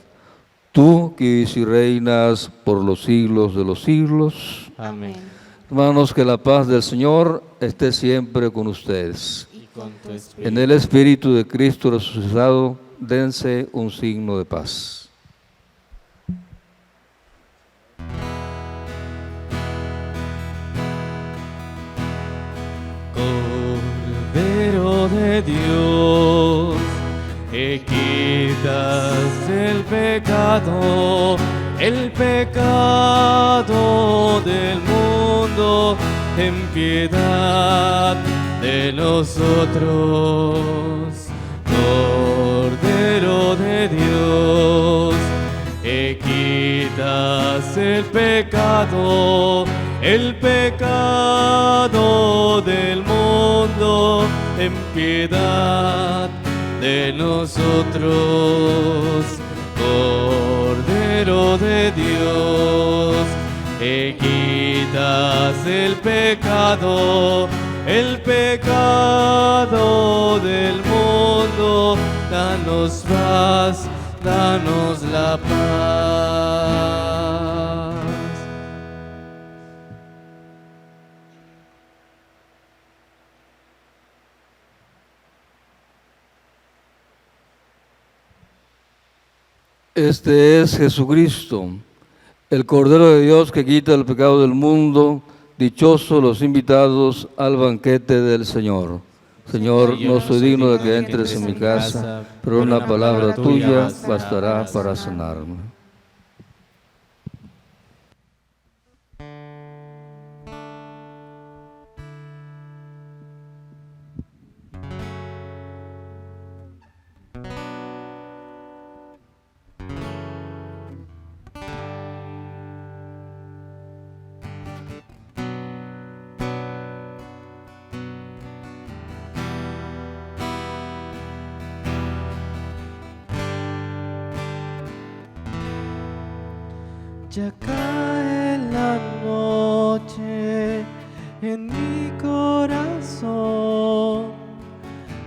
Tú que vives y reinas por los siglos de los siglos. Amén. Hermanos, que la paz del Señor esté siempre con ustedes. Y con tu espíritu. En el Espíritu de Cristo resucitado, dense un signo de paz. Cordero de Dios, que quitas el pecado del mundo, ten piedad de nosotros. Cordero de Dios, que quitas el pecado del mundo, ten piedad de nosotros. Cordero de Dios, que quitas el pecado del mundo, danos paz, danos la paz. Este es Jesucristo, el Cordero de Dios que quita el pecado del mundo. Dichosos los invitados al banquete del Señor. Señor, no soy digno de que entres en mi casa, pero una palabra tuya bastará para sanarme. Ya cae la noche en mi corazón,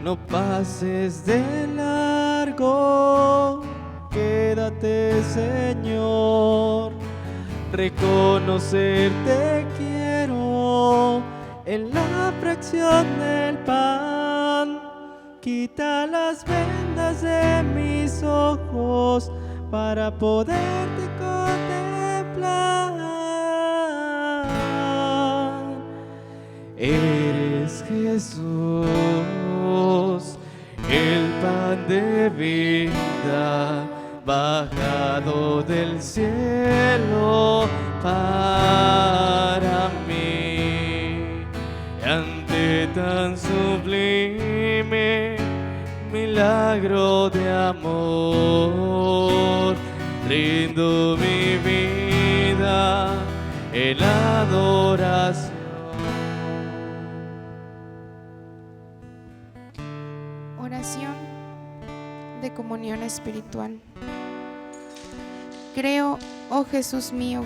no pases de largo, quédate, Señor. Reconocerte quiero en la fracción del pan. Quita las vendas de mis ojos para poderte contemplar. Eres Jesús, el pan de vida, bajado del cielo para mí. Ante tan sublime milagro de amor, rindo mi vida en adoración. Oración de comunión espiritual. Creo, oh Jesús mío,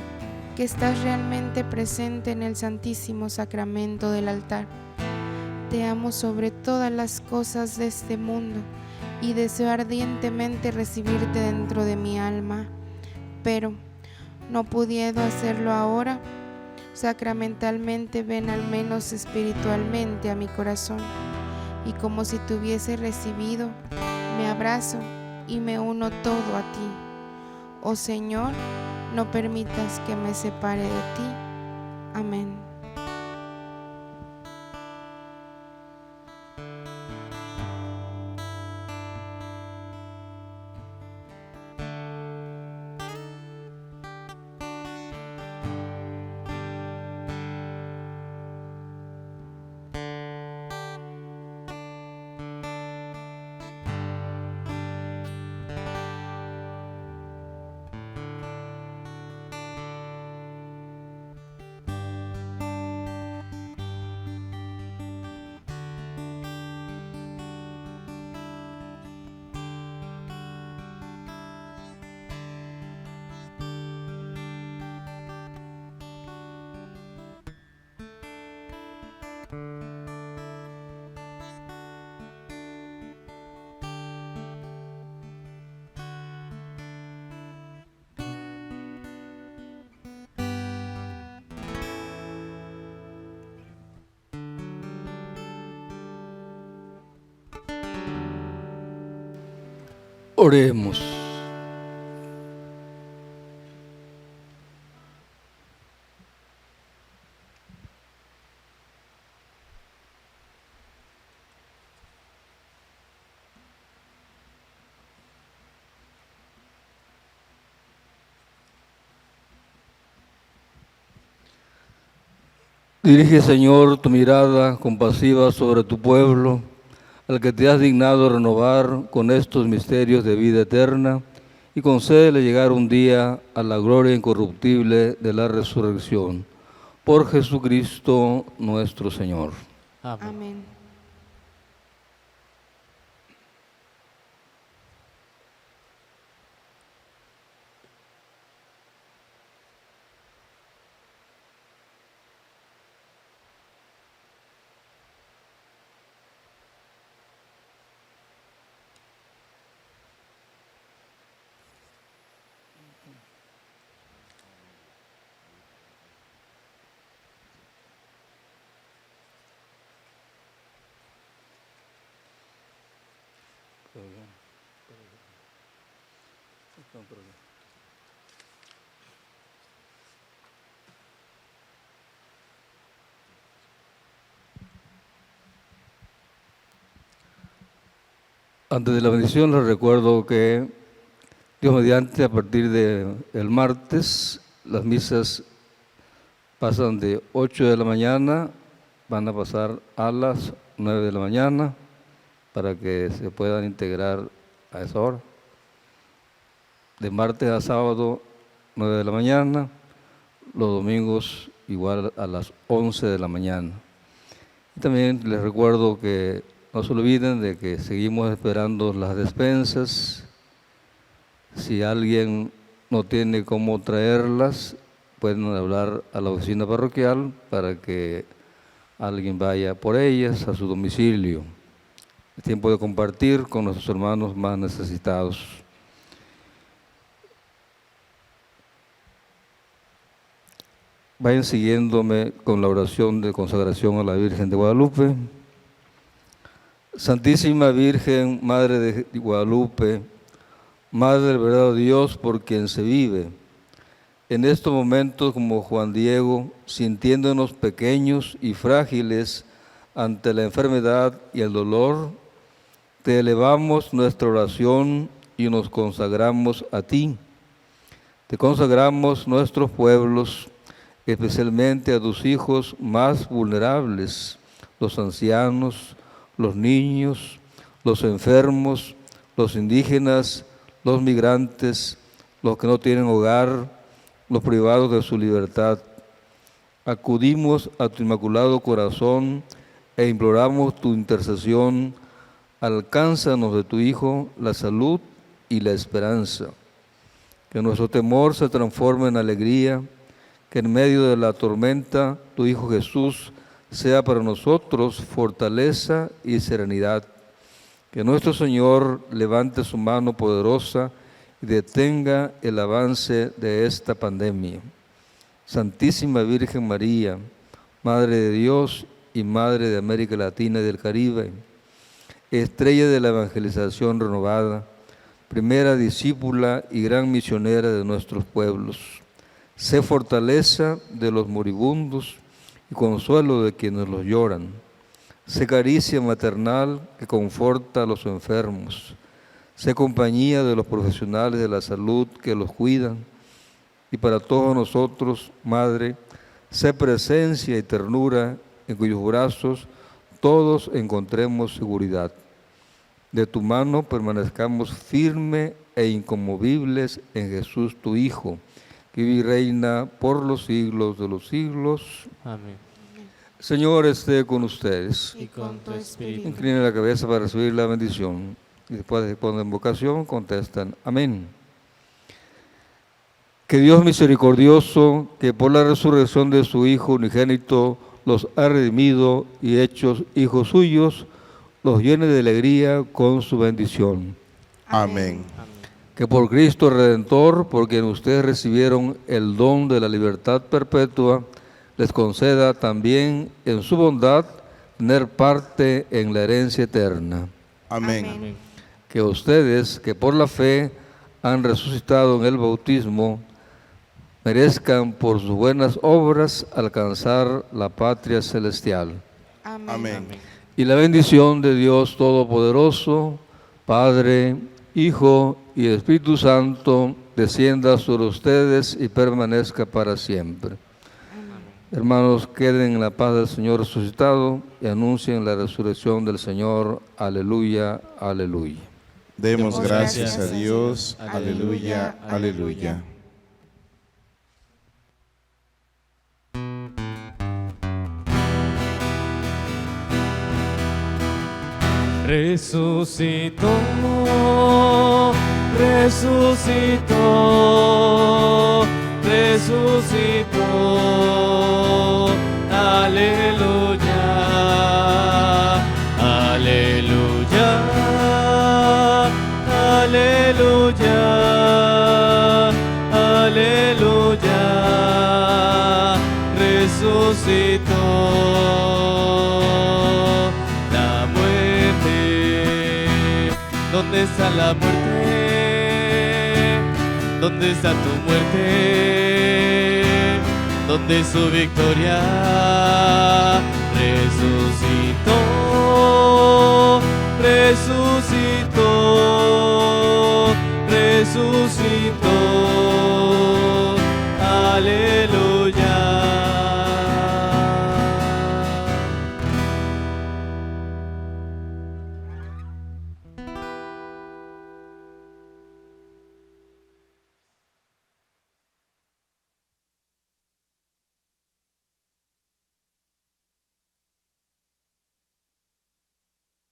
que estás realmente presente en el Santísimo Sacramento del altar. Te amo sobre todas las cosas de este mundo y deseo ardientemente recibirte dentro de mi alma, pero no pudiendo hacerlo ahora, sacramentalmente ven al menos espiritualmente a mi corazón, y como si te hubiese recibido, me abrazo y me uno todo a ti. Oh Señor, no permitas que me separe de ti. Amén. Oremos. Dirige, Señor, tu mirada compasiva sobre tu pueblo, al que te has dignado renovar con estos misterios de vida eterna, y concédele llegar un día a la gloria incorruptible de la resurrección. Por Jesucristo nuestro Señor. Amén. Amén. Antes de la bendición les recuerdo que Dios mediante, a partir del martes, las misas pasan de 8 de la mañana, van a pasar a las 9 de la mañana para que se puedan integrar a esa hora. De martes a sábado, 9 de la mañana, los domingos igual a las 11 de la mañana. Y también les recuerdo que no se olviden de que seguimos esperando las despensas. Si alguien no tiene cómo traerlas, pueden hablar a la oficina parroquial para que alguien vaya por ellas a su domicilio. Es tiempo de compartir con nuestros hermanos más necesitados. Vayan siguiéndome con la oración de consagración a la Virgen de Guadalupe. Santísima Virgen, Madre de Guadalupe, Madre del verdadero Dios por quien se vive, en estos momentos como Juan Diego, sintiéndonos pequeños y frágiles ante la enfermedad y el dolor, te elevamos nuestra oración y nos consagramos a ti. Te consagramos nuestros pueblos, especialmente a tus hijos más vulnerables, los ancianos, los niños, los enfermos, los indígenas, los migrantes, los que no tienen hogar, los privados de su libertad. Acudimos a tu inmaculado corazón e imploramos tu intercesión. Alcánzanos de tu Hijo la salud y la esperanza. Que nuestro temor se transforme en alegría, que en medio de la tormenta tu Hijo Jesús sea para nosotros fortaleza y serenidad. Que nuestro Señor levante su mano poderosa y detenga el avance de esta pandemia. Santísima Virgen María, Madre de Dios y Madre de América Latina y del Caribe, estrella de la evangelización renovada, primera discípula y gran misionera de nuestros pueblos, sé fortaleza de los moribundos y consuelo de quienes los lloran. Sé caricia maternal que conforta a los enfermos. Sé compañía de los profesionales de la salud que los cuidan. Y para todos nosotros, Madre, sé presencia y ternura en cuyos brazos todos encontremos seguridad. De tu mano permanezcamos firmes e inconmovibles en Jesús tu Hijo, que vive y reina por los siglos de los siglos. Amén. Señor esté con ustedes. Y con tu espíritu. Inclinen la cabeza para recibir la bendición. Y después de responder invocación, contestan amén. Que Dios misericordioso, que por la resurrección de su Hijo unigénito los ha redimido y hechos hijos suyos, los llene de alegría con su bendición. Amén. Que por Cristo Redentor, por quien ustedes recibieron el don de la libertad perpetua, les conceda también en su bondad tener parte en la herencia eterna. Amén. Amén. Que ustedes, que por la fe han resucitado en el bautismo, merezcan por sus buenas obras alcanzar la patria celestial. Amén. Y la bendición de Dios Todopoderoso, Padre, Hijo y Espíritu Santo, descienda sobre ustedes y permanezca para siempre. Hermanos, queden en la paz del Señor resucitado y anuncien la resurrección del Señor. Aleluya, aleluya. Demos gracias a Dios. Aleluya, aleluya. Resucitó, resucitó, resucitó. Aleluya, aleluya, aleluya, aleluya. Resucitó. ¿Dónde está la muerte? ¿Dónde está tu muerte? ¿Dónde es su victoria? Resucitó, resucitó, resucitó.